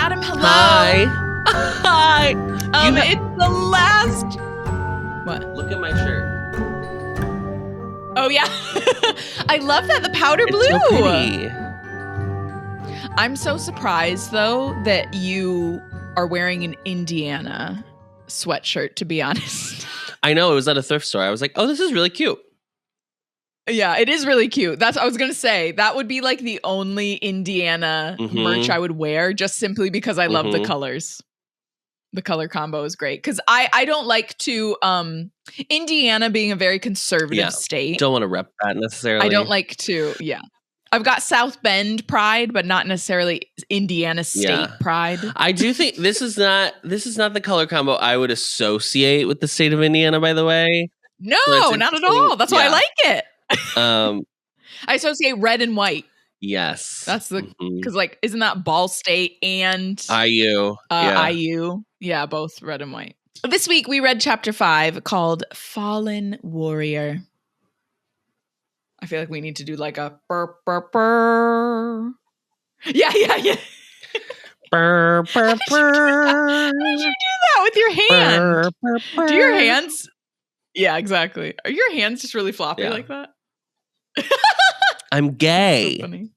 Adam, hello. Hi. Hi. It's the last. What? Look at my shirt. Oh yeah. I love that, the powder blue. It's so pretty. I'm so surprised though that you are wearing an Indiana sweatshirt, to be honest. I know, it was at a thrift store. I was like, oh, this is really cute. Yeah, it is really cute. That's what I was going to say. That would be like the only Indiana merch I would wear, just simply because I love the colors. The color combo is great. Because I don't like to, Indiana being a very conservative state. Don't want to rep that necessarily. I don't like to, I've got South Bend pride, but not necessarily Indiana state pride. I do think this is not the color combo I would associate with the state of Indiana, by the way. No, not at all. That's why I like it. I associate red and white. Yes. That's the, because like, isn't that Ball State and IU? IU. Yeah, both red and white. This week we read chapter 5 called Fallen Warrior. I feel like we need to do like a burr, burr, burr. Yeah. Burr, burr, burr. How did you do that with your hand? Burr, burr, burr. Do your hands? Yeah, exactly. Are your hands just really floppy like that? I'm gay. So funny.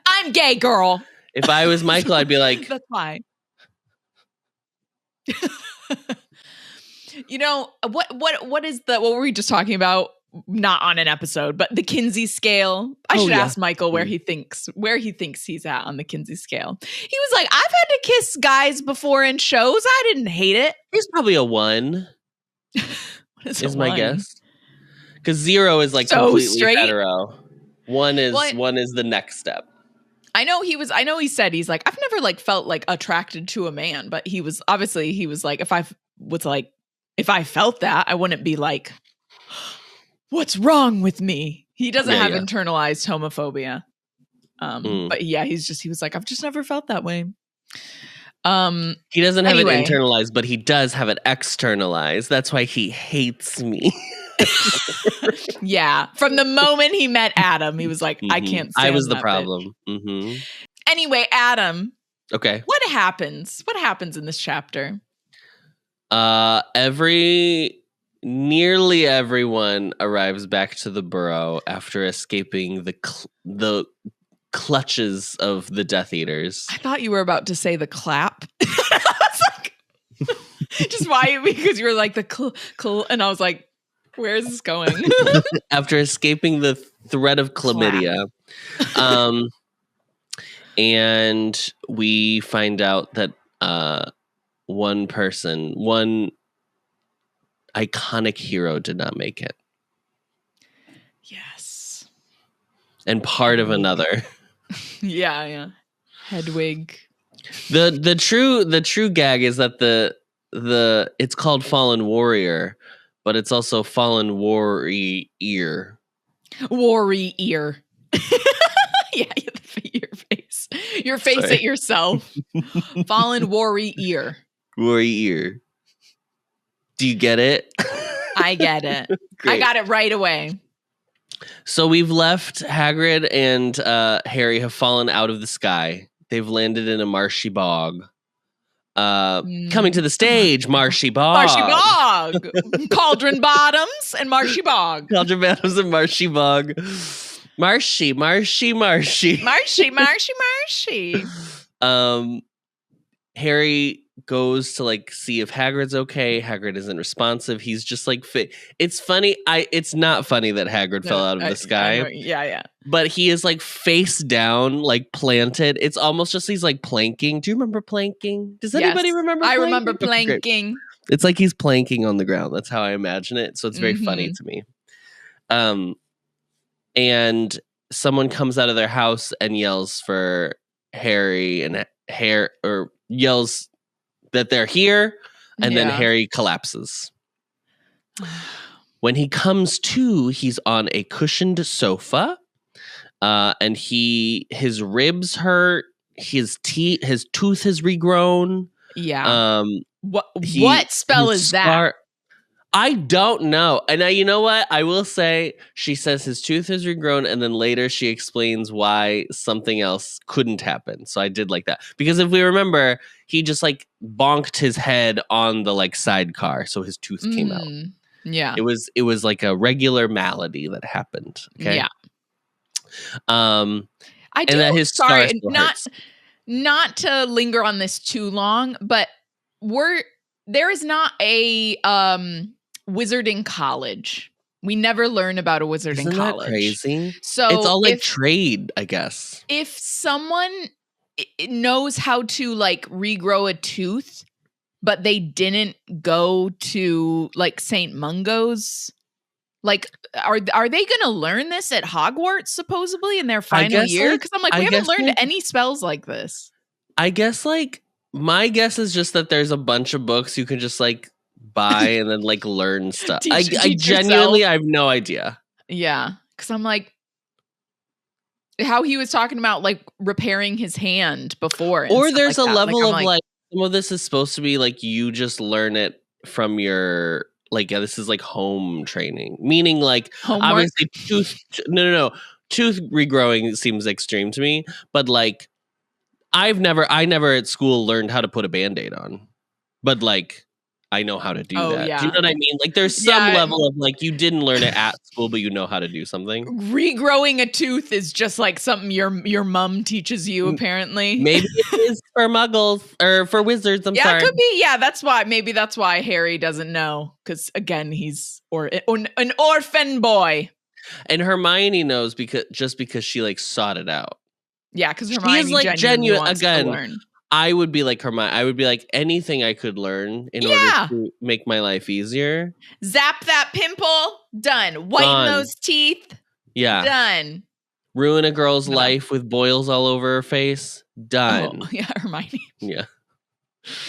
I'm gay, girl. If I was Michael, I'd be like, that's why. You know, what is what were we just talking about? Not on an episode, but the Kinsey scale. I should ask Michael where he thinks he's at on the Kinsey scale. He was like, I've had to kiss guys before in shows. I didn't hate it. He's probably a 1. is my guess. Because 0 is like so completely straight. Hetero. 1 is the next step. I know he said he's like, I've never like felt like attracted to a man, but he was like, if I felt that, I wouldn't be like, what's wrong with me? He doesn't have internalized homophobia. But yeah, he was like, I've just never felt that way. He doesn't have it internalized, but he does have it externalized. That's why he hates me. Yeah. From the moment he met Adam, he was like, I can't stand I was the that problem. Anyway, Adam. Okay. What happens? What happens in this chapter? Nearly everyone arrives back to the burrow after escaping the clutches of the Death Eaters. I thought you were about to say the clap. I was like, just why? Because you were like the and I was like, where is this going? After escaping the threat of chlamydia. And we find out that one iconic hero did not make it. Yes. And part of another. Yeah. Hedwig. The true gag is that the it's called Fallen Warrior, but it's also Fallen Warrior. Warrior. Yeah, your face. Your face at yourself. Fallen Warrior. Warrior. Do you get it? I get it. I got it right away. So we've left Hagrid and Harry have fallen out of the sky. They've landed in a marshy bog. Coming to the stage, Marshy Bog. Marshy Bog. Cauldron Bottoms and Marshy Bog. Cauldron Bottoms and Marshy Bog. Marshy. Harry goes to like see if Hagrid's okay. Hagrid isn't responsive. He's just like it's funny. It's not funny that Hagrid fell out of the sky. Yeah. But he is like face down, like planted. It's almost just he's like planking. Do you remember planking? Does anybody remember? I remember planking. It's like he's planking on the ground. That's how I imagine it. So it's very funny to me. And someone comes out of their house and yells for Harry and yells that they're here, and then Harry collapses. When he comes to, he's on a cushioned sofa, and his ribs hurt, his tooth has regrown. Yeah. What spell is that? I don't know. And you know what? I will say she says his tooth is regrown, and then later she explains why something else couldn't happen. So I did like that. Because if we remember, he just like bonked his head on the like sidecar, so his tooth came out. Yeah. It was like a regular malady that happened. Okay. Yeah. I do, and that his scar still hurts. Not to linger on this too long, but there is not a wizarding college. We never learn about a wizarding college. Isn't that crazy? So it's all like trade, I guess. If someone knows how to like regrow a tooth, but they didn't go to like St. Mungo's, like are they gonna learn this at Hogwarts supposedly in their final year? Because I'm like, we haven't learned any spells like this. I guess like my guess is just that there's a bunch of books you can just like buy and then like learn stuff. I genuinely I have no idea. Yeah, because I'm like, how he was talking about like repairing his hand before, or there's like a level of like some of this is supposed to be like you just learn it from your like this is like home training, meaning like homework? Obviously tooth regrowing seems extreme to me, but like I never at school learned how to put a Band-Aid on, but like I know how to do that. Yeah. Do you know what I mean? Like there's some level of like you didn't learn it at school, but you know how to do something. Regrowing a tooth is just like something your mom teaches you, apparently. Maybe it is for muggles or for wizards. I'm sorry. Yeah, it could be. Yeah, that's why Harry doesn't know. Because again, he's an orphan boy. And Hermione knows because she like sought it out. Yeah, because Hermione is like genuine wants to learn. I would be like Hermione. I would be like anything I could learn in order to make my life easier. Zap that pimple. Done. Whiten those teeth. Yeah. Done. Ruin a girl's life with boils all over her face. Done. Oh, yeah, Hermione. Yeah.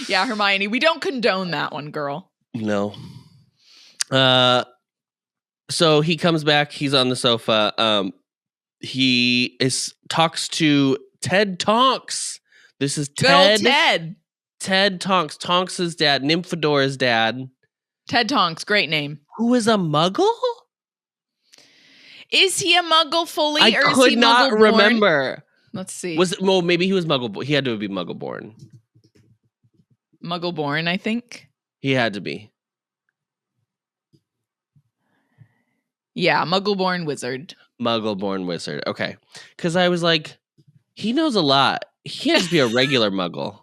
Yeah, Hermione. We don't condone that one, girl. No. So he comes back. He's on the sofa. He talks to Ted Tonks. This is Ted. Go Ted. Ted Tonks. Tonks' dad. Nymphadora's dad. Ted Tonks. Great name. Who is a muggle? Is he a muggle fully? I or could is he not muggle-born? remember. Let's see. Maybe he was muggle. He had to be muggle born. Muggle born, I think. He had to be. Yeah, muggle born wizard. Muggle born wizard. Okay. Because I was like, he knows a lot. He has to be a regular muggle.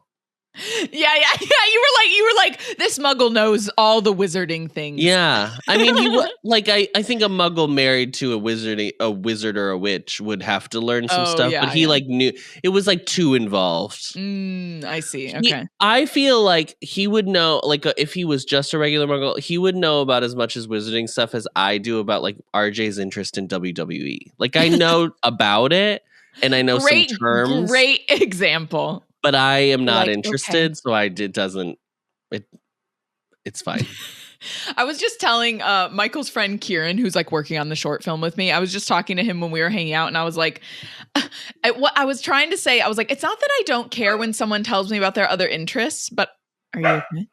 Yeah. You were like, this muggle knows all the wizarding things. Yeah. I mean, I think a muggle married to a wizard or a witch would have to learn some stuff, but he like knew it was like too involved. I see. Okay. I feel like he would know, like if he was just a regular muggle, he would know about as much as wizarding stuff as I do about like RJ's interest in WWE. Like I know about it and I know some terms. Great example. But I am not interested, so it's fine. I was just telling Michael's friend Kieran, who's like working on the short film with me. I was just talking to him when we were hanging out, and I was like, what I was trying to say, I was like, it's not that I don't care when someone tells me about their other interests, but are you okay?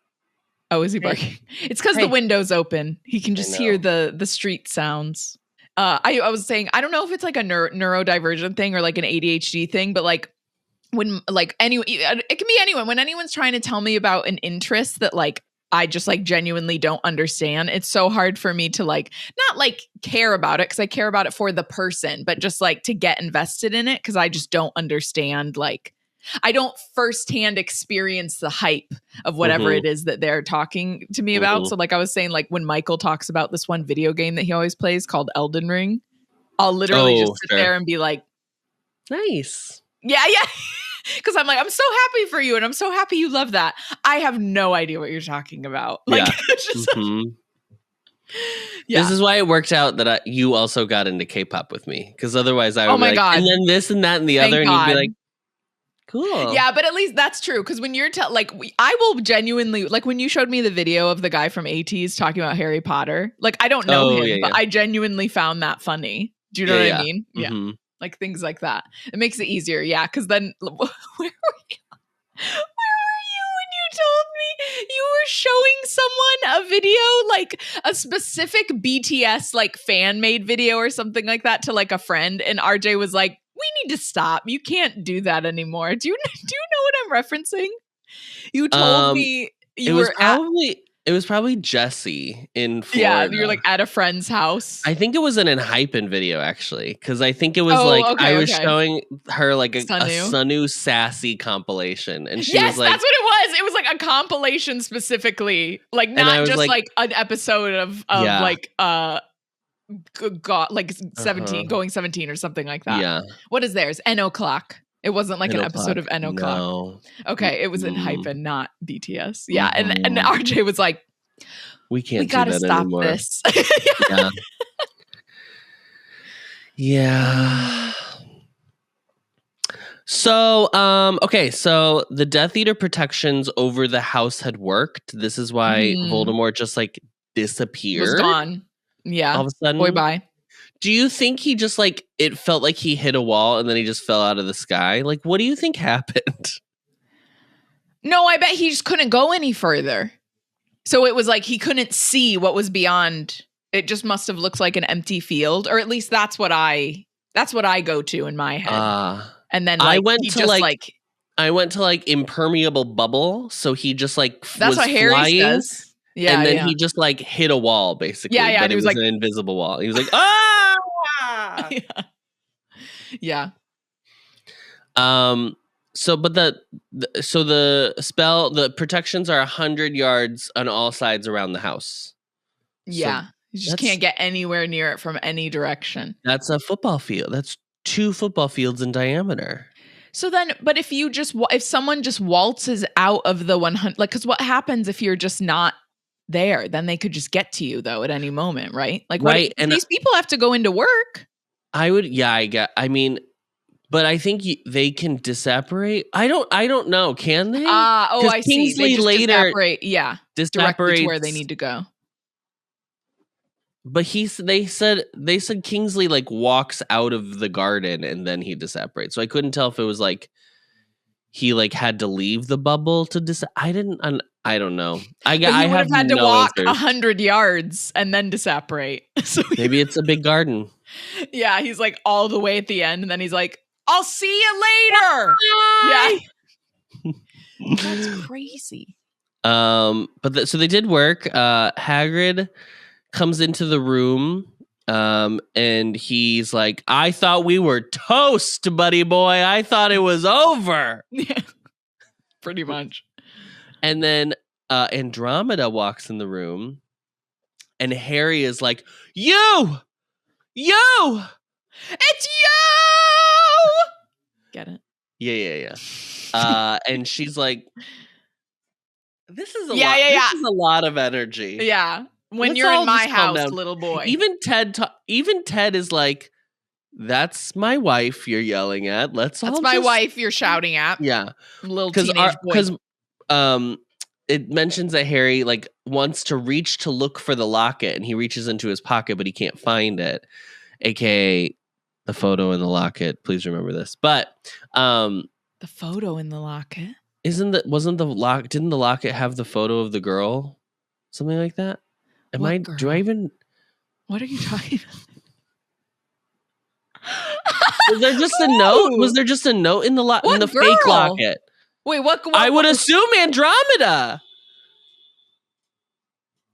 Oh, is he barking? It's because the window's open. He can just hear the street sounds. I was saying, I don't know if it's like a neurodivergent thing or like an ADHD thing, but like when like it can be anyone. When anyone's trying to tell me about an interest that like I just like genuinely don't understand, it's so hard for me to like not like care about it because I care about it for the person, but just like to get invested in it because I just don't understand. Like I don't firsthand experience the hype of whatever it is that they're talking to me about. So like I was saying, like when Michael talks about this one video game that he always plays called Elden Ring, I'll literally just sit there and be like, nice. Yeah. Because I'm like, I'm so happy for you. And I'm so happy you love that. I have no idea what you're talking about. Like, it's just This is why it worked out that you also got into K-pop with me. Because otherwise I would be like, God. And then this and that and the other. And you'd be like, cool. Yeah, but at least that's true. Because when you're I will genuinely, like when you showed me the video of the guy from ATEEZ talking about Harry Potter, like I don't know him, but I genuinely found that funny. Do you know what I mean? Yeah. Like things like that. It makes it easier. Yeah. Because then where were you when you told me You were showing someone a video, like a specific BTS like fan made video or something like that to like a friend, and RJ was like, "We need to stop. You can't do that anymore." Do you know what I'm referencing? You told me you were It was probably Jesse in Florida. Yeah, you're like at a friend's house. I think it was an Hypen video actually, because I think it was I was showing her like a Sunu sassy compilation, and she was like, "That's what it was. It was like a compilation specifically, like not just like an episode of like like 17 going 17 or something like that." Yeah. What is theirs? N O'clock. It wasn't like an episode of N O'Clock. No. Okay, it was in Hypen, not BTS. Yeah, and RJ was like, we can't gotta do that stop anymore. This. Yeah. Yeah. So, okay, so the Death Eater protections over the house had worked. This is why Voldemort just like disappeared. Was gone. Yeah. All of a sudden. Boy, bye. Do you think he just like, it felt like he hit a wall and then he just fell out of the sky? Like, what do you think happened? No, I bet he just couldn't go any further. So it was like he couldn't see what was beyond. It just must have looked like an empty field, or at least that's what I go to in my head. And then like, I went to like impermeable bubble, so he just like that's was what Harry flying, says. Yeah, and then he just like hit a wall basically. Yeah, but it was like an invisible wall. He was like, ah. Yeah. So, but the spell, the protections are 100 yards on all sides around the house. Yeah, so you just can't get anywhere near it from any direction. That's a football field. That's 2 football fields in diameter. So then, but if someone just waltzes out of the 100, like, because what happens if you're just not there? Then they could just get to you though at any moment, right? Like, right? And these people have to go into work. I mean, but I think they can disapparate. I don't know. Can they? I see. Kingsley they just later disapparate. Yeah, directly to where they need to go. But they said Kingsley like walks out of the garden and then he disapparates. So I couldn't tell if it was like he like had to leave the bubble to I don't know. I would have had to walk 100 yards and then disapparate. So maybe it's a big garden. Yeah, he's like all the way at the end, and then he's like, "I'll see you later." Bye. Yeah, that's crazy. But so they did work. Hagrid comes into the room, and he's like, "I thought we were toast, buddy boy. I thought it was over." Yeah, pretty much. And then Andromeda walks in the room, and Harry is like, "You! It's you!" Get it? Yeah. And she's like, "This is a lot. This is a lot of energy." Yeah. When you're in my house, little boy. Even Ted is like, "That's my wife you're yelling at. That's my wife you're shouting at." Yeah. Little teenage boy. Because it mentions that Harry like wants to reach to look for the locket, and he reaches into his pocket, but he can't find it, aka the photo in the locket. Please remember this. But the photo in the locket didn't the locket have the photo of the girl, something like that? What are you talking about? Was there just a note? Was there just a note in the fake locket? Wait, what? I would assume Andromeda.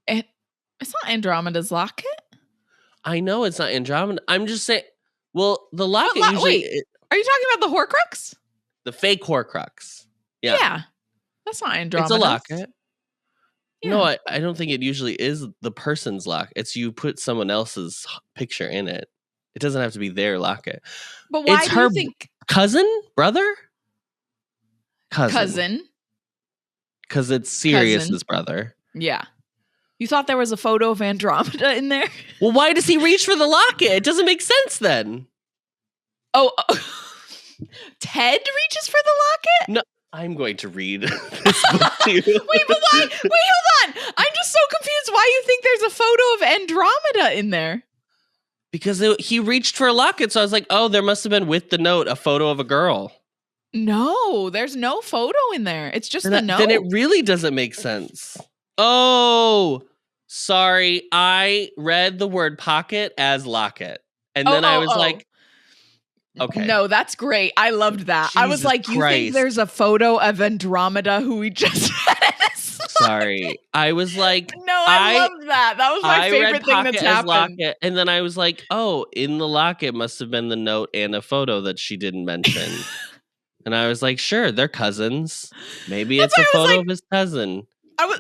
It's not Andromeda's locket. I know it's not Andromeda. I'm just saying. Well, the locket usually. Are you talking about the Horcrux? The fake Horcrux. Yeah. That's not Andromeda. It's a locket. Yeah. No, I don't think it usually is the person's locket. It's you put someone else's picture in it. It doesn't have to be their locket. But why do you think cousin, brother? Cousin. Because it's Sirius's brother. Yeah. You thought there was a photo of Andromeda in there? Well, why does he reach for the locket? It doesn't make sense then. Oh. Ted reaches for the locket? No, I'm going to read this book to you. Wait, but why? Wait, hold on. I'm just so confused why you think there's a photo of Andromeda in there. Because he reached for a locket, so I was like, oh, there must have been with the note a photo of a girl. No, there's no photo in there. It's just the note. Then it really doesn't make sense. Oh, sorry. I read the word pocket as locket. And then I was like, okay. No, that's great. I loved that. Jesus I was like, you Christ. think there's a photo of Andromeda who we just Sorry. I was like, no, I loved that. That was my favorite thing that's happened. Locket, and then I was like, oh, in the locket must have been the note and a photo that she didn't mention. And I was like, sure, they're cousins. Maybe it's a photo of his cousin. I was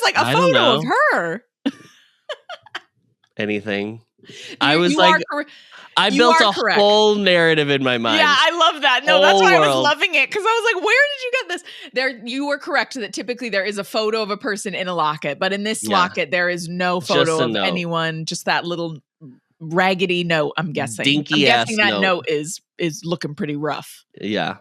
like, a photo of her. Anything. I was like, I built a whole narrative in my mind. Yeah, I love that. No, that's why I was loving it, because I was like, where did you get this? There, you were correct that typically there is a photo of a person in a locket, but in this locket, there is no photo of anyone, just that little raggedy note, I'm guessing. Dinky ass that note is looking pretty rough. Yeah.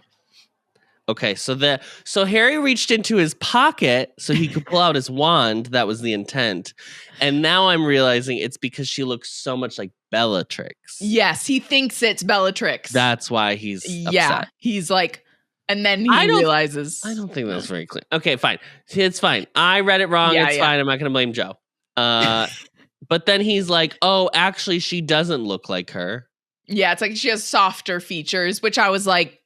Okay, so Harry reached into his pocket so he could pull out his wand. That was the intent. And now I'm realizing it's because she looks so much like Bellatrix. Yes, he thinks it's Bellatrix. That's why he's upset. He's like, and then he realizes. I don't think that's very clear. Okay, fine. It's fine. I read it wrong. It's fine. I'm not going to blame Joe. But then he's like, oh, actually, she doesn't look like her. Yeah, it's like she has softer features, which I was like,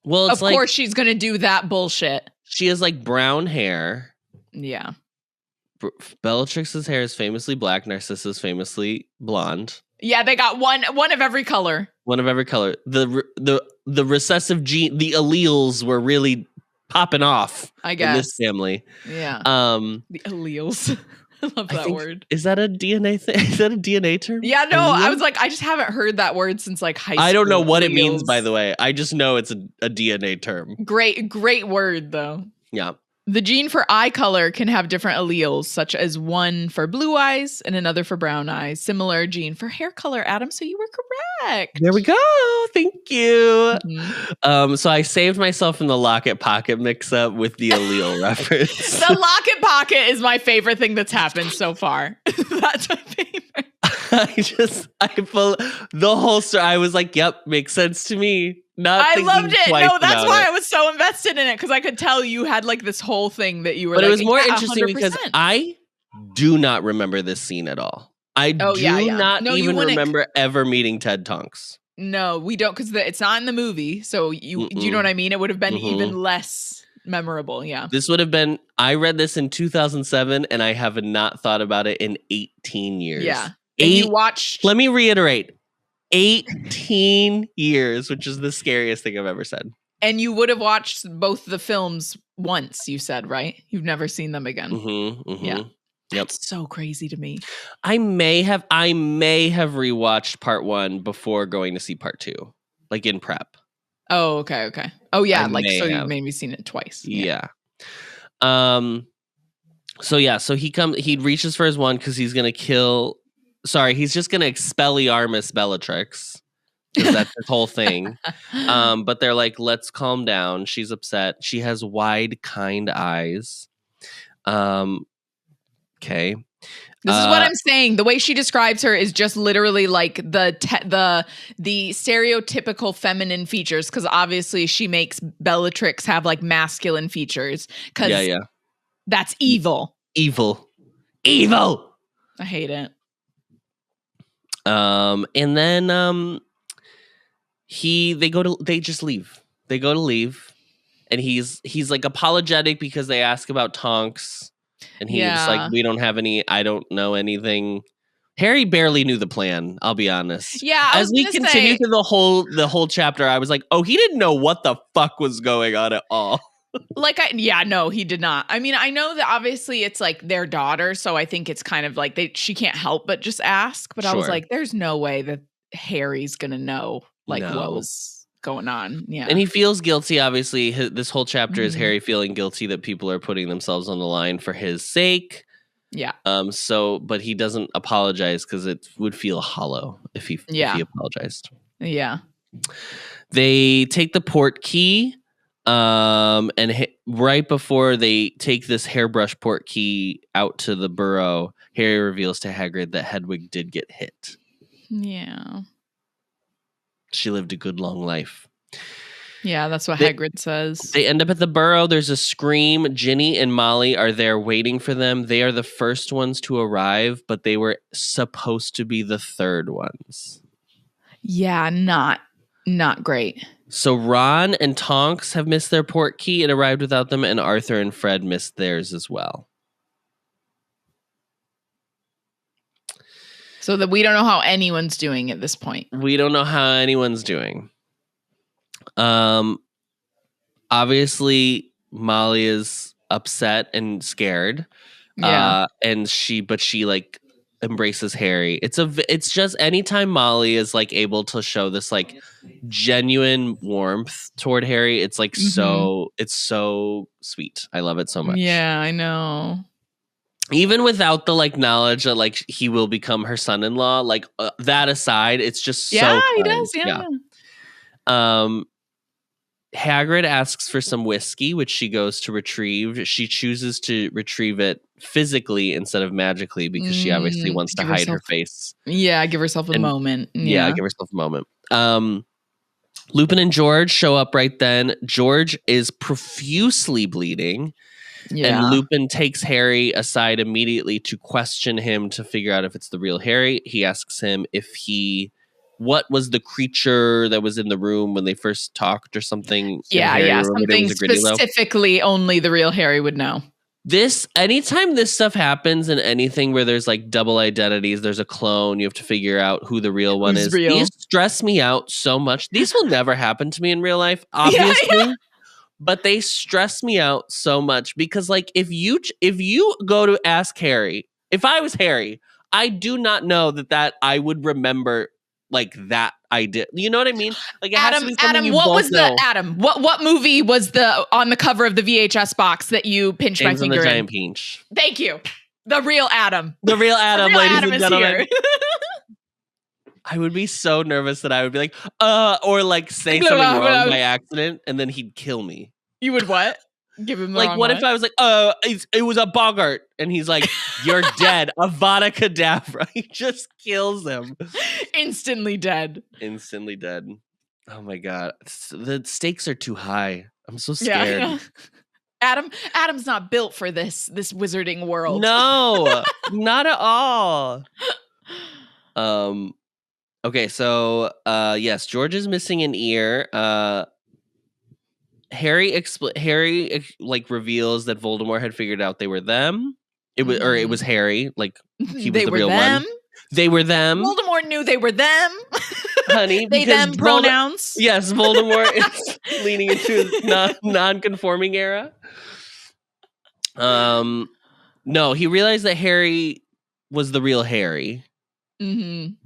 well, of course she's going to do that bullshit. She has like brown hair. Yeah. Bellatrix's hair is famously black. Narcissa's famously blonde. Yeah, they got one of every color. One of every color. The recessive gene, the alleles were really popping off. I guess in this family. Yeah. The alleles. I love that word. Is that a DNA thing? Is that a DNA term? Yeah, no, I was like, I just haven't heard that word since like high school. I don't know what it means, by the way. I just know it's a DNA term. Great word, though. Yeah. The gene for eye color can have different alleles, such as one for blue eyes and another for brown eyes. Similar gene for hair color, Adam. So you were correct. There we go. Thank you. Mm-hmm. So I saved myself in the locket pocket mix up with the allele reference. The locket pocket is my favorite thing that's happened so far. That's my favorite. The whole story. I was like, yep, makes sense to me. I loved it. No, that's why I was so invested in it, because I could tell you had like this whole thing that you were. But it was more interesting 100%. Because I do not remember this scene at all. I do not even remember ever meeting Ted Tonks. No, we don't, because it's not in the movie. So do you know what I mean? It would have been even less memorable. Yeah. This would have been. I read this in 2007, and I have not thought about it in 18 years. Yeah. You watched. Let me reiterate. 18 years, which is the scariest thing I've ever said. And you would have watched both the films once, you said, right? You've never seen them again. Yeah. Yep. That's so crazy to me. I may have rewatched part 1 before going to see part 2, like in prep. Oh, okay. Oh, yeah. You've maybe seen it twice. Yeah. So he reaches for his wand because he's gonna kill. Sorry, he's just gonna Expelliarmus Bellatrix, because that's his whole thing. But they're like, let's calm down. She's upset. She has wide, kind eyes. Okay. This is what I'm saying. The way she describes her is just literally like the stereotypical feminine features, because obviously she makes Bellatrix have like masculine features. Because that's evil. Evil. I hate it. And then they just leave. They go to leave, and he's like apologetic because they ask about Tonks, and he's like, we don't have any. I don't know anything. Harry barely knew the plan. I'll be honest. Yeah. As we continue through the whole chapter, I was like, oh, he didn't know what the fuck was going on at all. No, he did not. I mean, I know that obviously it's like their daughter, so I think it's kind of like she can't help but just ask. But I was like, there's no way that Harry's gonna know what was going on. Yeah, and he feels guilty. Obviously, this whole chapter is Harry feeling guilty that people are putting themselves on the line for his sake. Yeah. But he doesn't apologize because it would feel hollow if he apologized. Yeah. They take the port key. And right before they take this hairbrush port key out to the burrow, Harry reveals to Hagrid that Hedwig did get hit. Yeah. She lived a good long life. Yeah, that's what Hagrid says. They end up at the burrow. There's a scream. Ginny and Molly are there waiting for them. They are the first ones to arrive, but they were supposed to be the third ones. Yeah, not great. So Ron and Tonks have missed their port key and arrived without them, and Arthur and Fred missed theirs as well. So that we don't know how anyone's doing at this point. We don't know how anyone's doing. Obviously Molly is upset and scared. Yeah. And she like embraces Harry. It's just anytime Molly is like able to show this like genuine warmth toward Harry, it's like it's so sweet. I love it so much. Yeah, I know. Even without the like knowledge that like he will become her son-in-law, like that aside, it's just so kind. He does. Yeah. Hagrid asks for some whiskey, which she goes to retrieve. She chooses to retrieve it physically instead of magically because she obviously wants to hide her face. Yeah, give herself a moment. Yeah, give herself a moment. Lupin and George show up right then. George is profusely bleeding. Yeah. And Lupin takes Harry aside immediately to question him to figure out if it's the real Harry. He asks him what was the creature that was in the room when they first talked or something. Yeah, something specifically only the real Harry would know. Anytime this stuff happens in anything where there's like double identities, there's a clone, you have to figure out who the real one is. These stress me out so much. These will never happen to me in real life, obviously. Yeah. But they stress me out so much because like if you go to ask Harry, if I was Harry, I do not know that I would remember like that I did. You know what I mean? Like it has to be something you both know. What movie was on the cover of the VHS box that you pinched James my finger and the in? Giant Peach. Thank you. The real Adam. The real Adam, ladies and gentlemen. Here. I would be so nervous that I would be like, or like say something wrong by accident, and then he'd kill me. You would what? Give him the like, what if I was like, it was a Bogart, and he's like, you're dead, Avada Kedavra. He just kills him. Instantly dead. Instantly dead. Oh my god, the stakes are too high. I'm so scared. Yeah. Adam's not built for this wizarding world. No, not at all. Okay, so yes, George is missing an ear. Harry like reveals that Voldemort had figured out they were them. It was Harry, like he was the real one. They were them. Voldemort knew they were them. Honey, they them pronouns. Yes, Voldemort is leaning into his non-conforming era. No, he realized that Harry was the real Harry.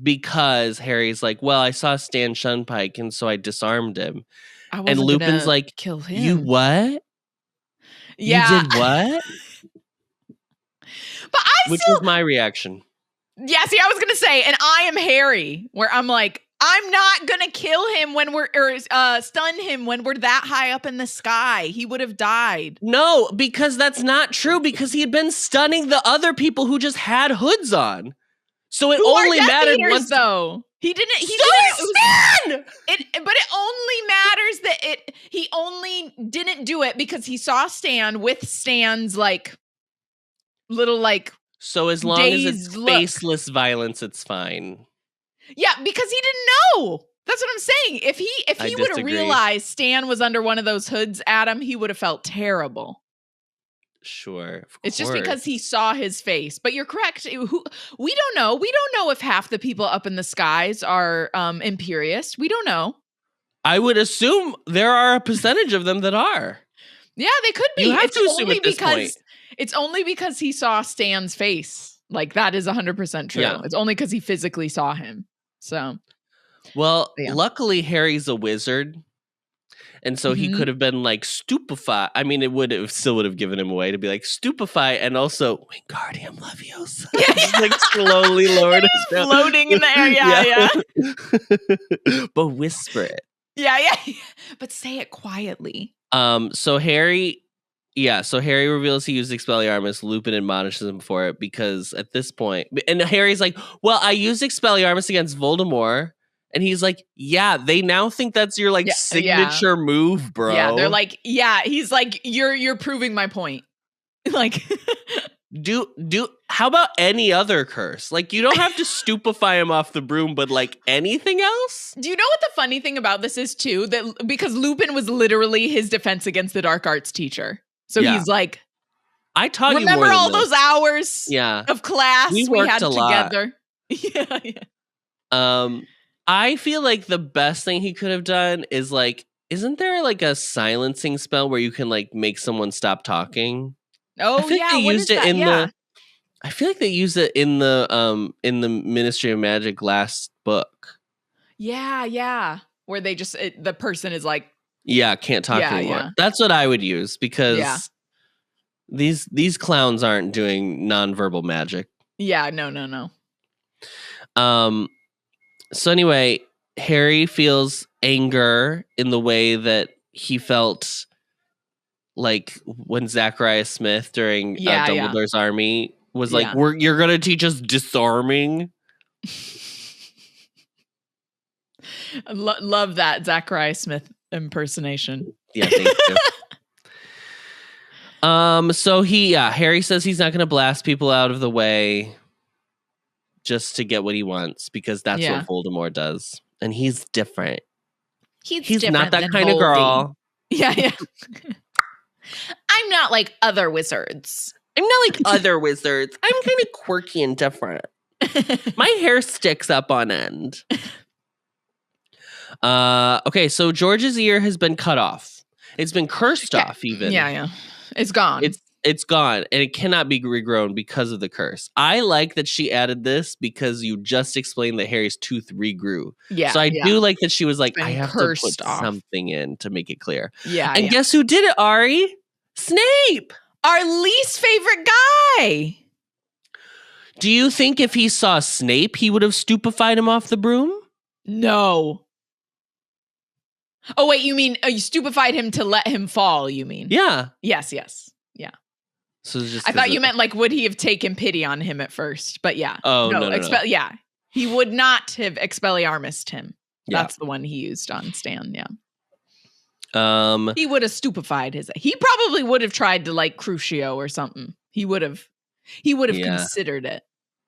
Because Harry's like, well, I saw Stan Shunpike, and so I disarmed him. And Lupin's like, kill him. You what? Yeah. You did what? But Which was my reaction. Yeah, see, I was going to say, and I am Harry, where I'm like, I'm not going to kill him stun him when we're that high up in the sky. He would have died. No, because that's not true, because he had been stunning the other people who just had hoods on. So it only mattered once, though. He didn't. Stan! But it only matters that he only didn't do it because he saw Stan with Stan's like little like. So as long as it's faceless violence, it's fine. Yeah, because he didn't know. That's what I'm saying. If he would have realized Stan was under one of those hoods, Adam, he would have felt terrible. Sure. It's just because he saw his face. But you're correct. We don't know. We don't know if half the people up in the skies are imperious. We don't know. I would assume there are a percentage of them that are. Yeah, they could be. You have to assume at this point. It's only because he saw Stan's face. Like, that is 100% true. Yeah. It's only because he physically saw him. So. Well, luckily, Harry's a wizard. And so he could have been like stupefy. I mean, it still would have given him away to be like stupefy and also Wingardium Leviosa. Just like slowly lowered his floating in the air. Yeah. But whisper it. Yeah. But say it quietly. So Harry reveals he used Expelliarmus. Lupin admonishes him for it because at this point, and Harry's like, well, I used Expelliarmus against Voldemort. And he's like, yeah, they now think that's your like signature move, bro. Yeah, they're like, yeah, he's like, you're proving my point. Like, how about any other curse? Like, you don't have to stupefy him off the broom, but like anything else? Do you know what the funny thing about this is too? That because Lupin was literally his defense against the dark arts teacher. So he's like, I taught you remember more all those hours of class we had together? Yeah. I feel like the best thing he could have done is like, isn't there like a silencing spell where you can like make someone stop talking? Oh, I used it in the. I feel like they used it in the Ministry of Magic last book. Yeah. Where they just the person is like, can't talk anymore. Yeah. That's what I would use because these clowns aren't doing nonverbal magic. Yeah, no. So anyway, Harry feels anger in the way that he felt like when Zacharias Smith during Dumbledore's army was like, you're going to teach us disarming. Love that Zacharias Smith impersonation. Yeah, thank you. So Harry says he's not going to blast people out of the way just to get what he wants because that's what Voldemort does. And he's different. He's different not that kind of girl. Yeah. I'm not like other wizards. I'm kind of quirky and different. My hair sticks up on end. Okay, so George's ear has been cut off. It's been cursed off even. Yeah. It's gone. It's gone, and it cannot be regrown because of the curse. I like that she added this because you just explained that Harry's tooth regrew. Yeah. So I do like that she was like, I have to put something in to make it clear. Yeah. And guess who did it, Ari? Snape! Our least favorite guy. Do you think if he saw Snape, he would have stupefied him off the broom? No. Oh, wait, you mean you stupefied him to let him fall, you mean? Yeah. Yes. Yeah. So just I thought you meant like, would he have taken pity on him at first? But yeah. Oh, no. Yeah. He would not have Expelliarmused him. That's the one he used on Stan, he would have stupefied he probably would have tried to like Crucio or something. He would have considered it.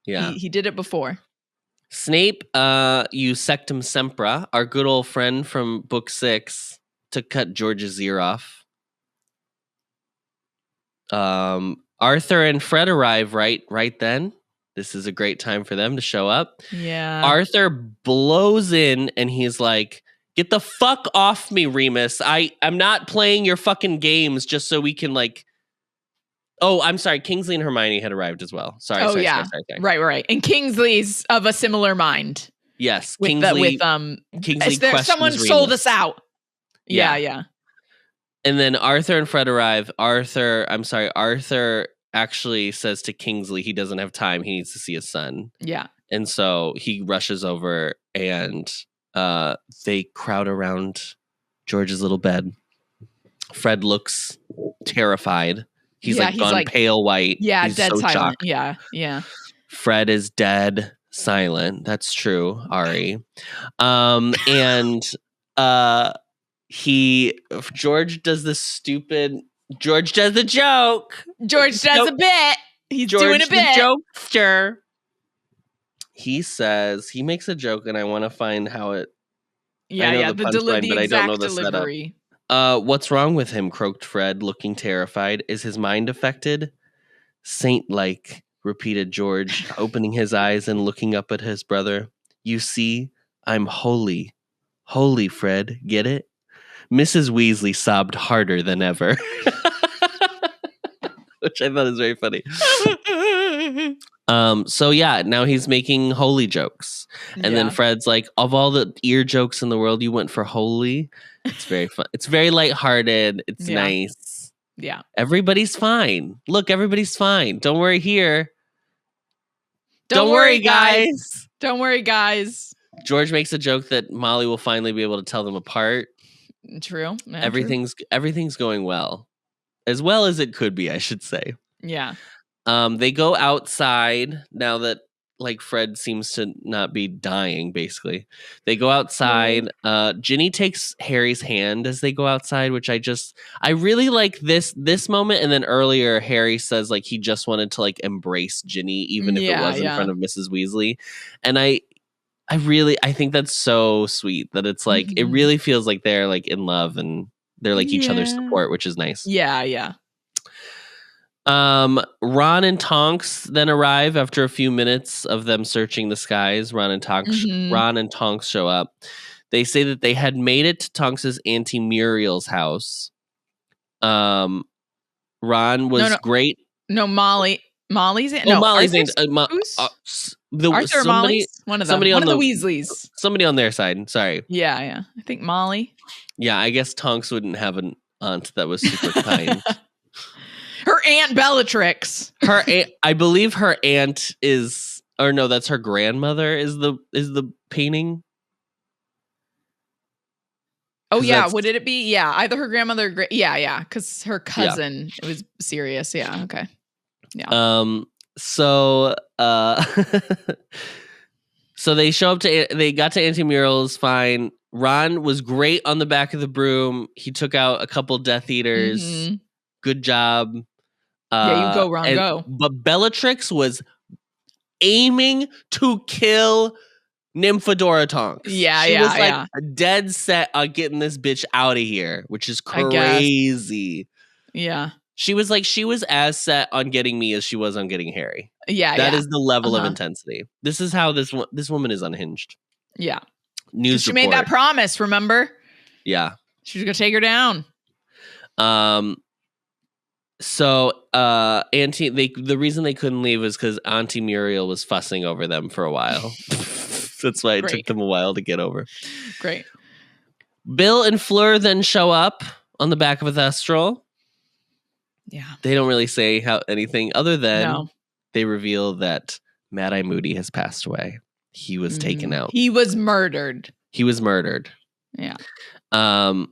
Yeah. He did it before. Snape, you Sectum Sempra, our good old friend from book 6, to cut George's ear off. Arthur and Fred arrive right then. This is a great time for them to show up. Yeah. Arthur blows in and he's like, get the fuck off me, Remus. I'm not playing your fucking games just so we can like... Oh, I'm sorry. Kingsley and Hermione had arrived as well. Sorry. Right. And Kingsley's of a similar mind. Yes. Kingsley someone sold us out. Yeah. And then Arthur and Fred arrive. Arthur actually says to Kingsley he doesn't have time. He needs to see his son. Yeah. And so he rushes over and they crowd around George's little bed. Fred looks terrified. He's gone pale white. Yeah, he's dead so silent. shocked. Yeah. Fred is dead silent. That's true, Ari. And George does the stupid. George does a joke. George does a bit. He's doing a bit. The jokester. He says he makes a joke, and I want to find how it. Yeah, the punchline, but I don't know the delivery. Setup. What's wrong with him? Croaked Fred, looking terrified. Is his mind affected? Saint-like, repeated George, opening his eyes and looking up at his brother. You see, I'm holy. Holy, Fred. Get it? Mrs. Weasley sobbed harder than ever. Which I thought is very funny. So now he's making holy jokes. And then Fred's like, of all the ear jokes in the world, you went for holy? It's very fun. It's very lighthearted. It's nice. Yeah. Everybody's fine. Look, everybody's fine. Don't worry here. Don't worry, guys. Don't worry, guys. George makes a joke that Molly will finally be able to tell them apart. True. Everything's going well as it could be, I should say. Yeah. They go outside now that like Fred seems to not be dying, basically. They go outside. Ginny takes Harry's hand as they go outside, which I really like this moment. And then earlier, Harry says like he just wanted to like embrace Ginny, even if it was in front of Mrs. Weasley. And I think that's so sweet that it's like, it really feels like they're like in love and they're like each other's support, which is nice. Yeah, yeah. Ron and Tonks then arrive after a few minutes of them searching the skies. Ron and Tonks show up. They say that they had made it to Tonks's Auntie Muriel's house. Ron was great. No, Molly's aunt. Molly's aunt. Arthur or Molly's? One of them. One of the Weasleys. Somebody on their side. Sorry. Yeah. I think Molly. Yeah, I guess Tonks wouldn't have an aunt that was super kind. Her Aunt Bellatrix. Her aunt, I believe her aunt is, or no, that's her grandmother is the painting. Oh yeah, would it be? Yeah, either her grandmother. Because her cousin it was Sirius. Yeah, okay. Yeah. So so they show up they got to Auntie Muriel's fine. Ron was great on the back of the broom. He took out a couple Death Eaters. Good job. You go, Ron, go. But Bellatrix was aiming to kill Nymphadora Tonks. She was like dead set on getting this bitch out of here, which is crazy. Yeah. She was as set on getting me as she was on getting Harry. Yeah, that is the level of intensity. This is how this woman is unhinged. Yeah. News she report. made that promise, remember? Yeah. She was going to take her down. So the reason they couldn't leave was because Auntie Muriel was fussing over them for a while. That's why it took them a while to get over. Great. Bill and Fleur then show up on the back of a Thestral. Yeah. They don't really say anything other than they reveal that Mad-Eye Moody has passed away. He was taken out. He was murdered. Yeah. There's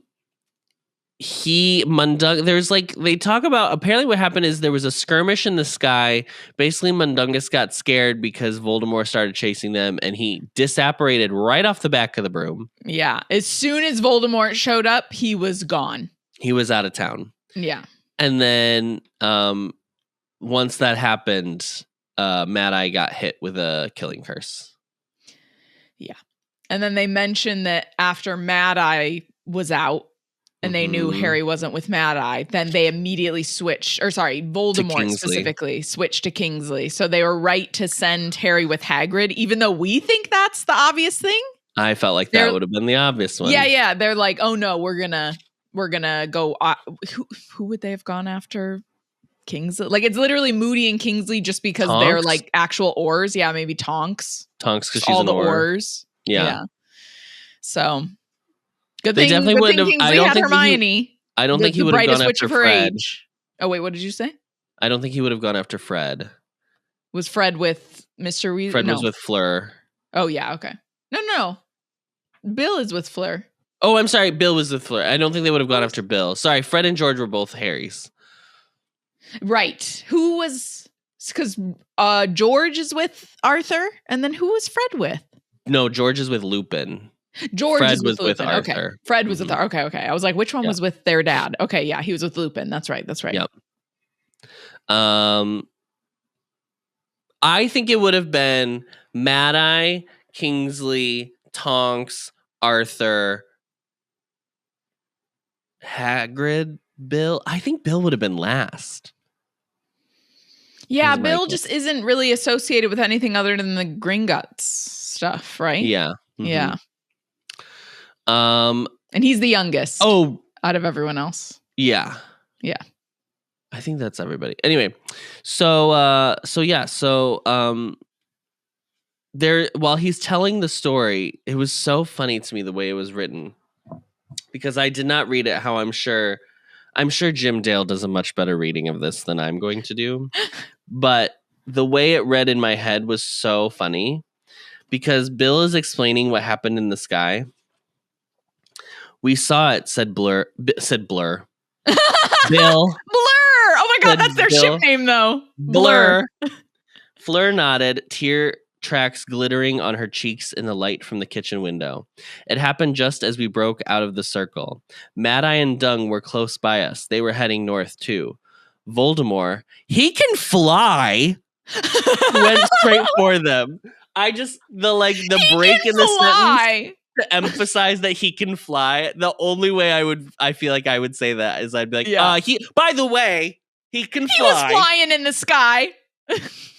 like, they talk about, apparently what happened is there was a skirmish in the sky. Basically, Mundungus got scared because Voldemort started chasing them and he disapparated right off the back of the broom. Yeah. As soon as Voldemort showed up, he was gone. He was out of town. Yeah. And then once that happened, Mad-Eye got hit with a killing curse. Yeah. And then they mentioned that after Mad-Eye was out, and they knew Harry wasn't with Mad-Eye, then they immediately Voldemort specifically switched to Kingsley. So they were right to send Harry with Hagrid, even though we think that's the obvious thing. I felt like that would have been the obvious one. Yeah. They're like, oh no, we're gonna go. Who would they have gone after? Kingsley? Like, it's literally Moody and Kingsley just because they're like actual Aurs. Yeah, maybe Tonks. Tonks because she's all an the Aur. Aurs. Yeah. So. Good thing Kingsley had Hermione. I don't think he would have gone after Fred. Oh, wait, what did you say? I don't think he would have gone after Fred. Was Fred with Mr. Weasley? Fred was with Fleur. Oh, yeah, okay. No. Bill is with Fleur. Oh, I'm sorry. Bill was with Fleur. I don't think they would have gone after Bill. Sorry, Fred and George were both Harrys. Right. Who was... Because George is with Arthur, and then who was Fred with? No, George is with Lupin. Fred was with Arthur. Okay. Fred was with Arthur. Okay. I was like, which one was with their dad? Okay, yeah, he was with Lupin. That's right. Yep. I think it would have been Mad-Eye, Kingsley, Tonks, Arthur, Hagrid, Bill. I think Bill would have been last. Yeah, Bill just isn't really associated with anything other than the Gringotts stuff, right? Yeah. Mm-hmm. Yeah. And he's the youngest. Oh, out of everyone else. Yeah. Yeah. I think that's everybody. Anyway, so there, while he's telling the story, it was so funny to me the way it was written, because I did not read it how I'm sure Jim Dale does a much better reading of this than I'm going to do. But the way it read in my head was so funny, because Bill is explaining what happened in the sky. We saw it, said Blur. Bill. Blur! Oh my God, that's their ship name, though. Blur. Fleur nodded, tracks glittering on her cheeks in the light from the kitchen window. It happened just as we broke out of the circle. Mad Eye and Dung were close by us. They were heading north too. Voldemort, he can fly, went straight for them. The break in the sentence to emphasize that he can fly. The only way I feel like I would say that is I'd be like, by the way, he can fly. He was flying in the sky.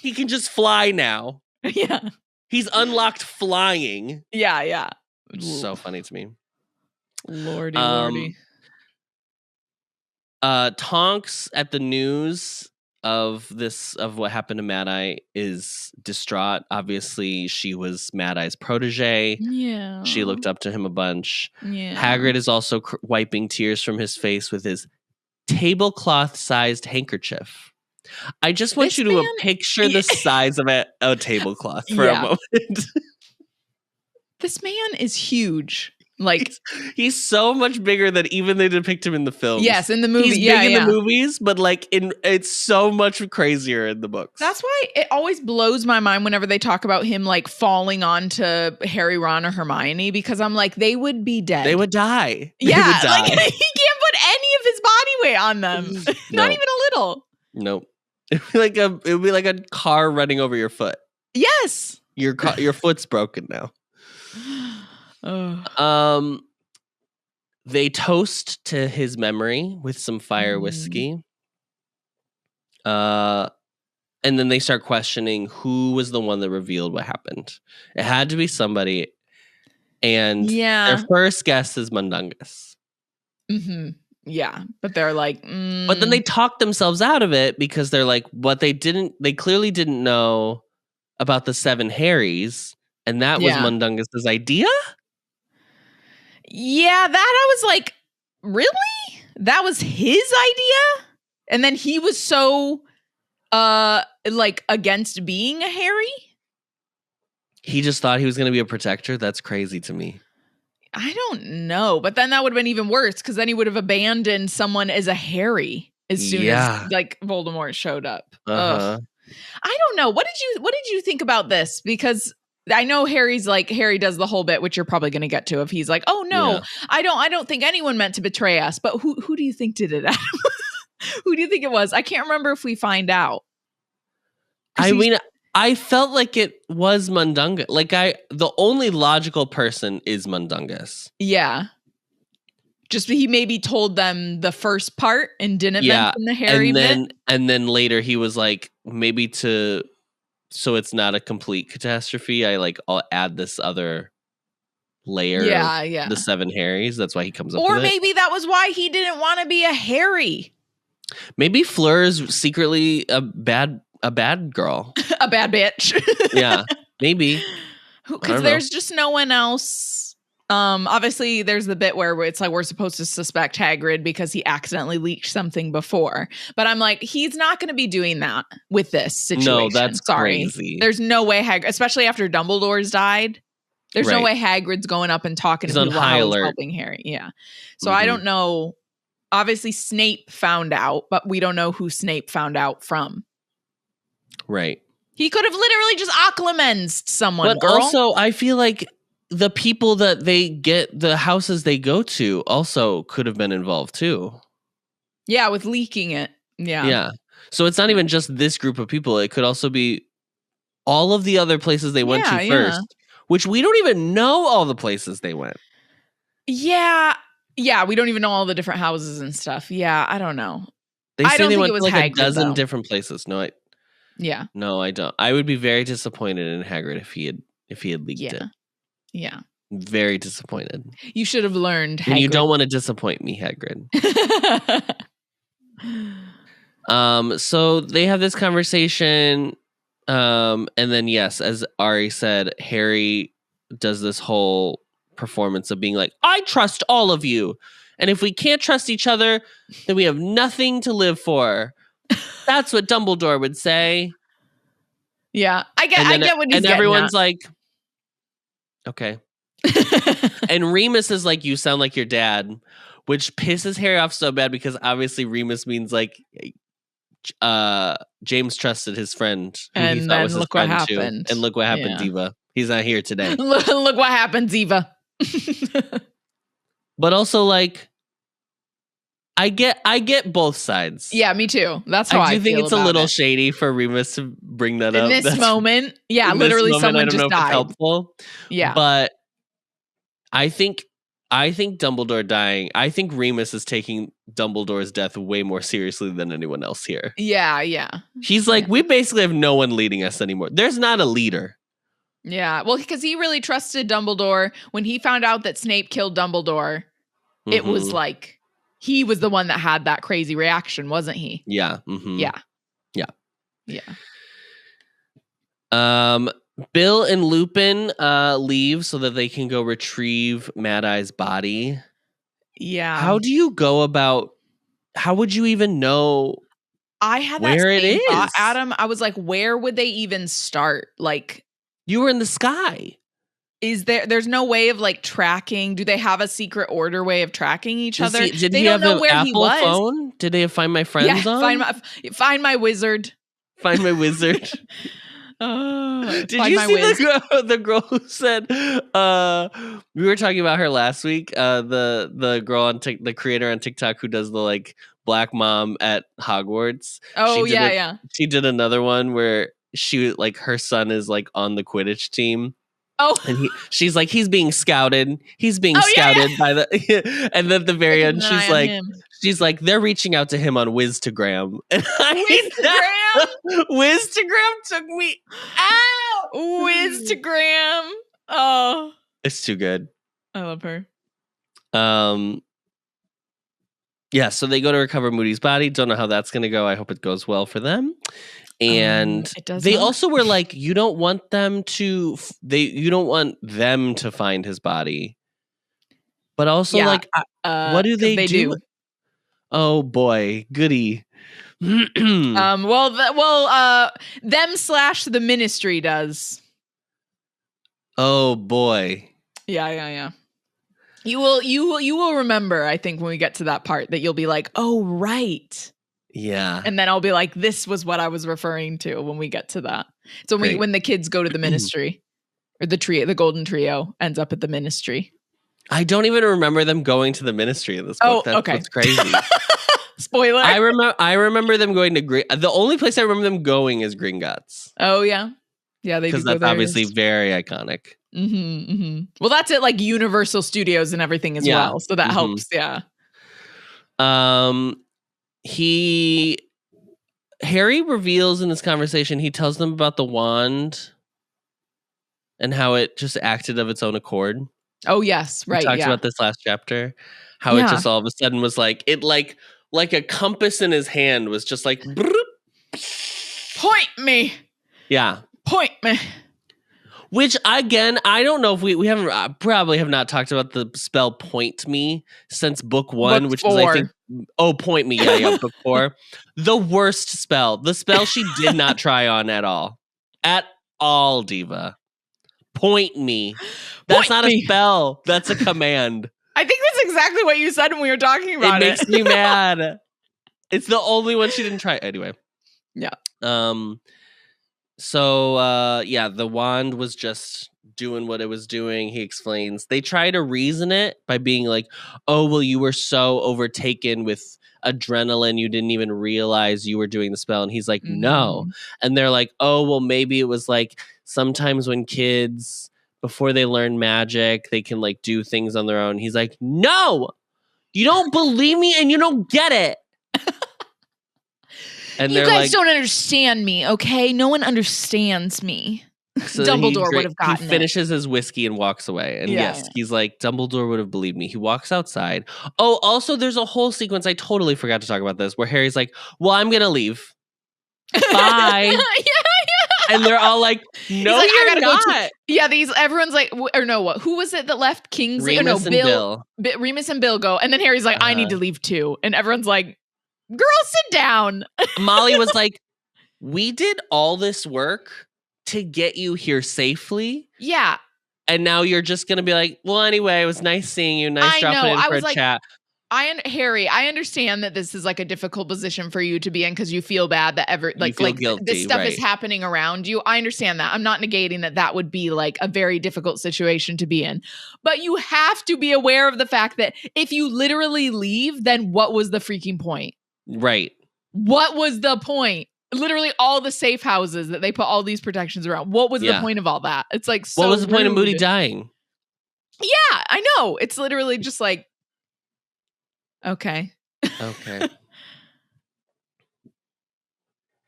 He can just fly now. Yeah. He's unlocked flying. Yeah. It's so funny to me. Lordy. Tonks at the news of what happened to Mad Eye is distraught. Obviously, she was Mad Eye's protege. Yeah. She looked up to him a bunch. Yeah. Hagrid is also wiping tears from his face with his tablecloth-sized handkerchief. I just want you to picture the size of a tablecloth for a moment. This man is huge. Like he's so much bigger than even they depict him in the films. Yes, in the movie. He's big in the movies, but like it's so much crazier in the books. That's why it always blows my mind whenever they talk about him like falling onto Harry, Ron, or Hermione, because I'm like, they would be dead. They would die. Yeah, like he can't put any of his body weight on them. Not even a little. Nope. It would be like a car running over your foot. Yes. Your foot's broken now. They toast to his memory with some fire whiskey. And then they start questioning who was the one that revealed what happened. It had to be somebody. And their first guess is Mundungus. Mm-hmm. Yeah, but they're like, But then they talk themselves out of it because they're like, they clearly didn't know about the 7 Harrys, and that was Mundungus's idea? Yeah, that I was like, really? That was his idea? And then he was so, like, against being a Harry? He just thought he was going to be a protector? That's crazy to me. I don't know, but then that would have been even worse because then he would have abandoned someone as a Harry as soon as like Voldemort showed up. I don't know. What did you think about this? Because I know Harry does the whole bit, which you're probably going to get to, if he's like, oh no, I don't think anyone meant to betray us. But who do you think did it? Who do you think it was? I can't remember if we find out. I felt like it was Mundungus. Like the only logical person is Mundungus. Yeah. Just he maybe told them the first part and didn't mention the Harry bit. And then later he was like, maybe so it's not a complete catastrophe, I'll add this other layer of the 7 Harrys. That's why he comes up with it. Or maybe that was why he didn't want to be a Harry. Maybe Fleur is secretly a bad girl. A bad bitch. Yeah, maybe. Because there's just no one else. Obviously, there's the bit where it's like we're supposed to suspect Hagrid because he accidentally leaked something before. But I'm like, he's not going to be doing that with this situation. No, that's crazy. There's no way Hagrid, especially after Dumbledore's died, there's no way Hagrid's going up and talking to people while he's helping Harry. Yeah. So I don't know. Obviously, Snape found out, but we don't know who Snape found out from. Right. He could have literally just occlumensed someone, but girl. Also, I feel like the people that they get, the houses they go to, also could have been involved too. Yeah, with leaking it. Yeah. Yeah. So it's not even just this group of people. It could also be all of the other places they went to first, which we don't even know all the places they went. Yeah. Yeah, we don't even know all the different houses and stuff. Yeah, I don't know. They say they went to like Hagrid, a dozen different places. No, I don't. I would be very disappointed in Hagrid if he had leaked it. Yeah. Very disappointed. You should have learned, Hagrid. And you don't want to disappoint me, Hagrid. So they have this conversation. And then, yes, as Ari said, Harry does this whole performance of being like, I trust all of you. And if we can't trust each other, then we have nothing to live for. That's what Dumbledore would say. Yeah, I get what he's and getting everyone's at. Like, okay. And Remus is like, you sound like your dad, which pisses Harry off so bad because obviously Remus means like James trusted his friend, who he And thought then was his look what friend too. happened. And look what happened, Yeah. Diva. He's not here today. Look what happened, Diva. But also, like, I get both sides. Yeah, me too. That's how I do think feel it's a about little it. shady for Remus to bring that up. In this moment. Yeah, literally someone just died. It's helpful. Yeah. But I think Dumbledore dying, I think Remus is taking Dumbledore's death way more seriously than anyone else here. Yeah. He's like, we basically have no one leading us anymore. There's not a leader. Yeah. Well, because he really trusted Dumbledore. When he found out that Snape killed Dumbledore, it was like, he was the one that had that crazy reaction, wasn't he? Yeah. Yeah. Bill and Lupin leave so that they can go retrieve Mad Eye's body. Yeah. How do you go about? How would you even know? I had that where same it is, thought, Adam. I was like, where would they even start? Like, you were in the sky. Is there's no way of like tracking? Do they have a secret order way of tracking each other? Did they he don't have know an where Apple he was. phone? Did they Find My Friends on? Find my wizard. Find my wizard. Did you see the girl who said we were talking about her last week? The girl on the creator on TikTok who does the like black mom at Hogwarts. Oh yeah. She did another one where she like her son is like on the Quidditch team. Oh, and she's like, he's being scouted. He's being scouted by the. And then at the very end, she's like, they're reaching out to him on Wiztagram. And Wiztagram took me out. Wiztagram. Oh, it's too good. I love her. Yeah. So they go to recover Moody's body. Don't know how that's going to go. I hope it goes well for them. And they also were like, you don't want them to find his body. But also what do they do? Oh boy, goody. Them / the ministry does. Oh boy. Yeah. You will remember, I think, when we get to that part that you'll be like, oh right. Yeah. And then I'll be like, this was what I was referring to when we get to that. So when the kids go to the ministry or the golden trio ends up at the ministry. I don't even remember them going to the ministry in this book. That's what's crazy. Spoiler. I remember them going to the only place I remember them going is Gringotts. Oh yeah. Yeah, they do. Because that's obviously very iconic. Well, that's at like Universal Studios and everything as well. So that helps. Yeah. Harry reveals in this conversation, he tells them about the wand and how it just acted of its own accord. Oh yes, right. We talked about this last chapter. How it just all of a sudden was like it like a compass in his hand was just like point me. Yeah. Point me. Which again, I don't know if we haven't probably have not talked about the spell point me since book 1, which is I think point me, book 4. The worst spell. The spell she did not try on at all. At all, Diva. Point me. That's not a spell. That's a command. I think that's exactly what you said when we were talking about it. It makes me mad. It's the only one she didn't try. Anyway. Yeah. So, the wand was just doing what it was doing. He explains. They try to reason it by being like, oh, well, you were so overtaken with adrenaline, you didn't even realize you were doing the spell. And he's like, no. And they're like, oh, well, maybe it was like sometimes when kids, before they learn magic, they can like do things on their own. He's like, no, you don't believe me and you don't get it. And you guys don't understand me, okay? No one understands me. So Dumbledore would have gotten it. He finishes his whiskey and walks away. And he's like, Dumbledore would have believed me. He walks outside. Oh, also, there's a whole sequence, I totally forgot to talk about this, where Harry's like, well, I'm going to leave. Bye. And they're all like, no, like, you're not. Everyone's like, or no, what? Who was it that left? Kingsley? Remus and Bill. Remus and Bill go. And then Harry's like, I need to leave too. And everyone's like, girl, sit down. Molly was like, we did all this work to get you here safely. Yeah. And now you're just going to be like, well, anyway, it was nice seeing you. Nice dropping in for a chat. Harry, I understand that this is like a difficult position for you to be in because you feel bad that guilty, this stuff right. is happening around you. I understand that. I'm not negating that would be like a very difficult situation to be in. But you have to be aware of the fact that if you literally leave, then what was the freaking point? Right. What was the point? Literally all the safe houses that they put all these protections around. What was the point of all that? It's like so what was the point of rude. Moody dying? Yeah, I know. It's literally just like, okay.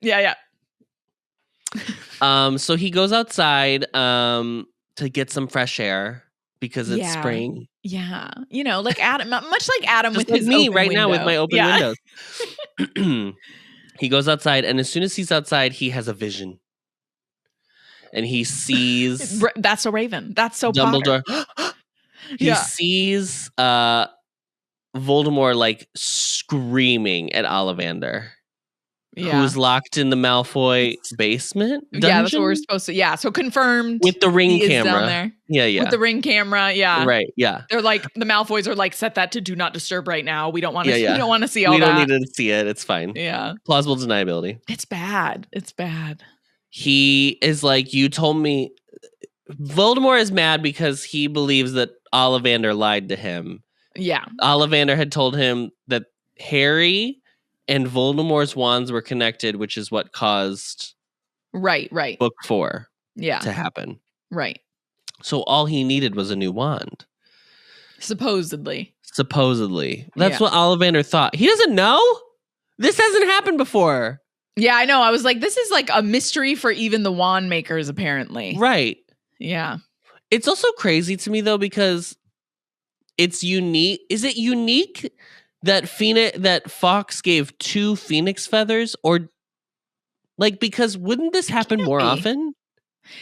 Yeah. So he goes outside to get some fresh air because it's spring. Yeah. You know, like Adam, much like Adam just with like his me open right window. now with my open windows. He goes outside, and as soon as he's outside, he has a vision. And he sees that's a raven. That's so Dumbledore. He Yeah. sees Voldemort like screaming at Ollivander, who's locked in the Malfoy basement dungeon? Yeah, that's what we're supposed to. Yeah, so confirmed with the ring he camera. Is down there. Yeah. With the ring camera, yeah. Right, yeah. They're like, the Malfoys are like, set that to do not disturb right now. We don't want to. We don't want to see all that. We don't need to see it. It's fine. Yeah. Plausible deniability. It's bad. It's bad. He is like, you told me. Voldemort is mad because he believes that Ollivander lied to him. Yeah. Ollivander had told him that Harry and Voldemort's wands were connected, which is what caused right book 4 to happen. Right. So all he needed was a new wand. Supposedly. That's what Ollivander thought. He doesn't know. This hasn't happened before. Yeah, I know. I was like, this is like a mystery for even the wand makers, apparently. Right. Yeah. It's also crazy to me, though, because it's unique. Is it unique that Fawkes gave 2 phoenix feathers? Or, like, because wouldn't this happen more often?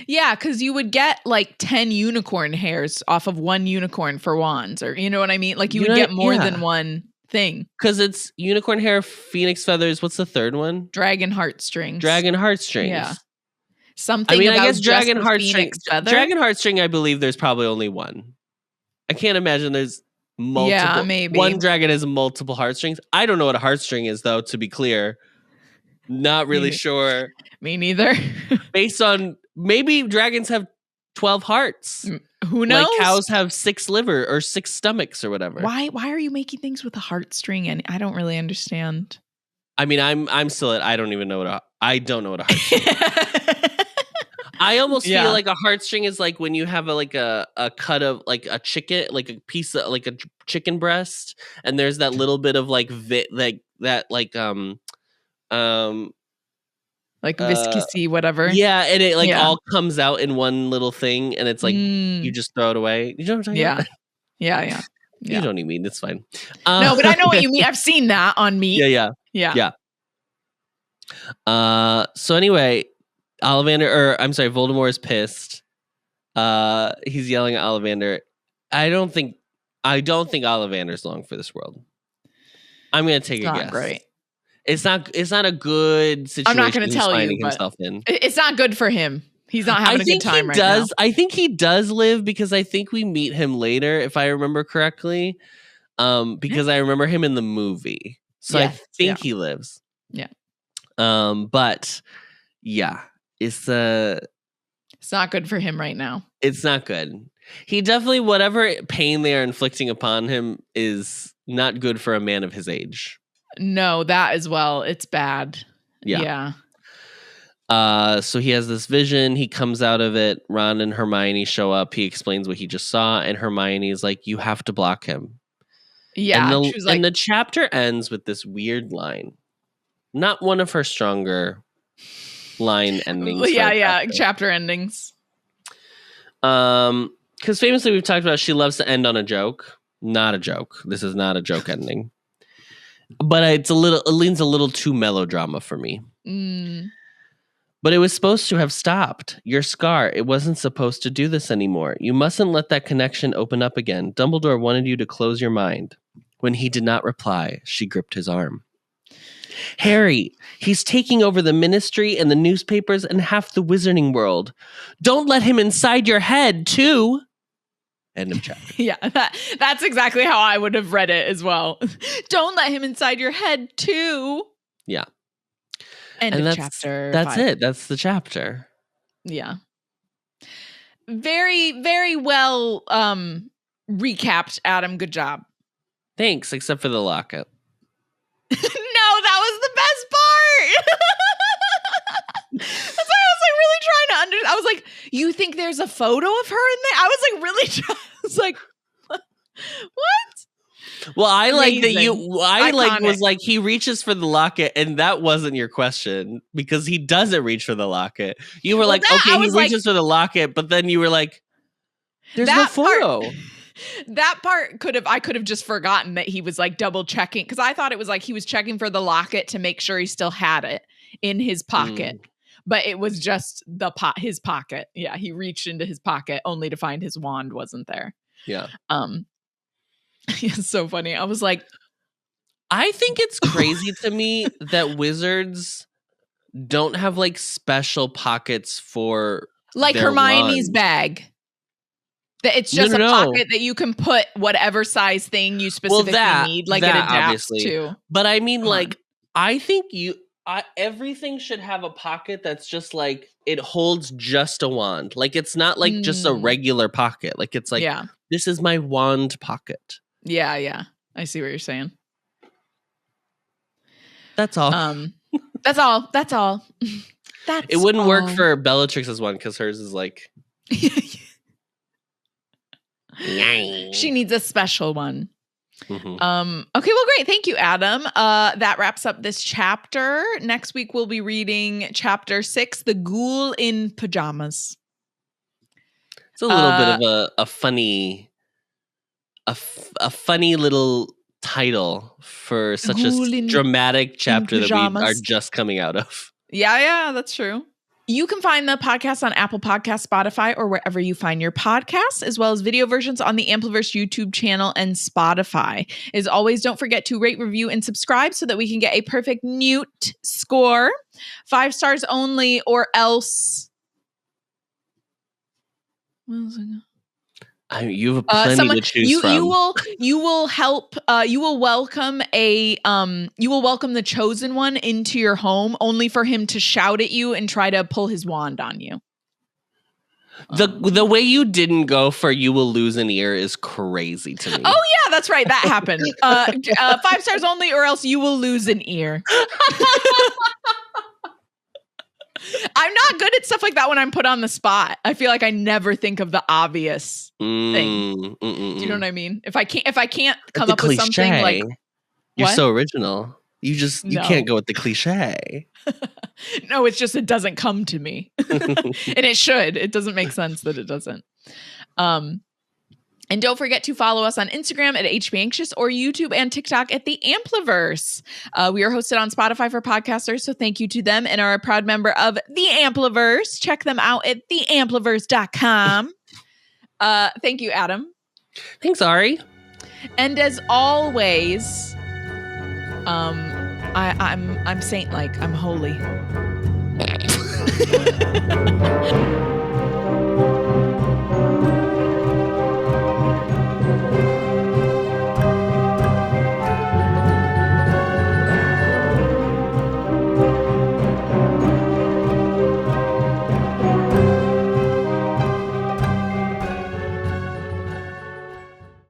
Yeah, because you would get, like, 10 unicorn hairs off of 1 unicorn for wands. Or, you know what I mean? Like, you would get more than one thing. Because it's unicorn hair, phoenix feathers. What's the third one? Dragon heartstrings. Yeah. Something. I mean, about I guess dragon heartstring. Dragon heartstring. I believe there's probably only one. I can't imagine there's multiple. Yeah, maybe one dragon has multiple heartstrings. I don't know what a heartstring is, though. To be clear, not really sure. Me neither. Based on maybe dragons have 12 hearts. Who knows? Like cows have 6 liver or 6 stomachs or whatever. Why are you making things with a heartstring? And I don't really understand. I mean, I'm still at. I don't know what a heartstring is. I almost feel like a heartstring is like when you have a cut of like a chicken, like a piece of like a chicken breast, and there's that little bit of like viscousy whatever. Yeah, and it all comes out in one little thing, and it's like you just throw it away. You know what I'm talking about? Yeah. You don't need me. It's fine. No, but I know what you mean. I've seen that on meat. Yeah. So anyway, Voldemort is pissed. He's yelling at Ollivander. I don't think Ollivander's long for this world. I'm gonna take a guess. Great. It's not a good situation. I'm not gonna tell you, himself in. It's not good for him. He's not having a good time right now. I think he does live because I think we meet him later, if I remember correctly. Because I remember him in the movie. So I think he lives. Yeah. But yeah, it's not good for him right now. It's not good. He definitely, whatever pain they are inflicting upon him is not good for a man of his age. No, that as well. It's bad. Yeah. So he has this vision. He comes out of it. Ron and Hermione show up. He explains what he just saw, and Hermione is like, "You have to block him." Yeah, and the chapter ends with this weird line. Not one of her stronger line endings. Chapter endings. Because famously we've talked about she loves to end on a joke. Not a joke. This is not a joke ending. But it leans a little too melodrama for me. But it was supposed to have stopped. Your scar, it wasn't supposed to do this anymore. You mustn't let that connection open up again. Dumbledore wanted you to close your mind. When he did not reply, she gripped his arm. Harry, he's taking over the ministry and the newspapers and half the wizarding world. Don't let him inside your head, too. End of chapter. Yeah, that's exactly how I would have read it as well. Don't let him inside your head too. Yeah. End of chapter. That's 5. it. That's the chapter. Yeah. Very, very well recapped, Adam. Good job. Thanks, except for the locket. No, that was the best part. That's why I was like really trying to understand. I was like, you think there's a photo of her in there? I was like really trying. I was like, what? Well, I like that Iconic. was like he reaches for the locket, and that wasn't your question because he doesn't reach for the locket. You were like, okay, he reaches for the locket, but then you were like, there's no photo. That part I could have just forgotten that he was like double checking, because I thought it was like he was checking for the locket to make sure he still had it in his pocket. But it was just his pocket. Yeah, he reached into his pocket only to find his wand wasn't there. Yeah. It's so funny. I was like, I think it's crazy to me that wizards don't have like special pockets for like their Hermione's wand. bag. That it's just a pocket that you can put whatever size thing you specifically need, like it adapts obviously. to. But I mean, like, I think everything should have a pocket that's just like it holds just a wand. Like it's not like just a regular pocket. Like it's like this is my wand pocket. Yeah. I see what you're saying. That's all. That's all. It wouldn't work for Bellatrix's one because hers is like she needs a special one. Mm-hmm. Okay, well, great. Thank you, Adam. That wraps up this chapter. Next week, we'll be reading chapter 6, The Ghoul in Pajamas. It's a little bit of a funny little title for such a dramatic chapter that we are just coming out of. Yeah, that's true. You can find the podcast on Apple Podcasts, Spotify, or wherever you find your podcasts, as well as video versions on the Ampliverse YouTube channel and Spotify. As always, don't forget to rate, review, and subscribe so that we can get a perfect Newt score. 5 stars only, or else. You have plenty to choose from. You will help. You will welcome the chosen one into your home, only for him to shout at you and try to pull his wand on you. The way you didn't go for you will lose an ear is crazy to me. Oh yeah, that's right. That happened. 5 stars only, or else you will lose an ear. I'm not good at stuff like that when I'm put on the spot. I feel like I never think of the obvious thing. Do you know what I mean? If I can't come up with something like, you're so original. You can't go with the cliche. No, it's just it doesn't come to me, and it should. It doesn't make sense that it doesn't. And don't forget to follow us on Instagram at HBAnxious or YouTube and TikTok at the Ampliverse. We are hosted on Spotify for podcasters, so thank you to them and are a proud member of the Ampliverse. Check them out at theampliverse.com. Thank you, Adam. Thanks, Ari. And as always, I'm saint-like. I'm holy.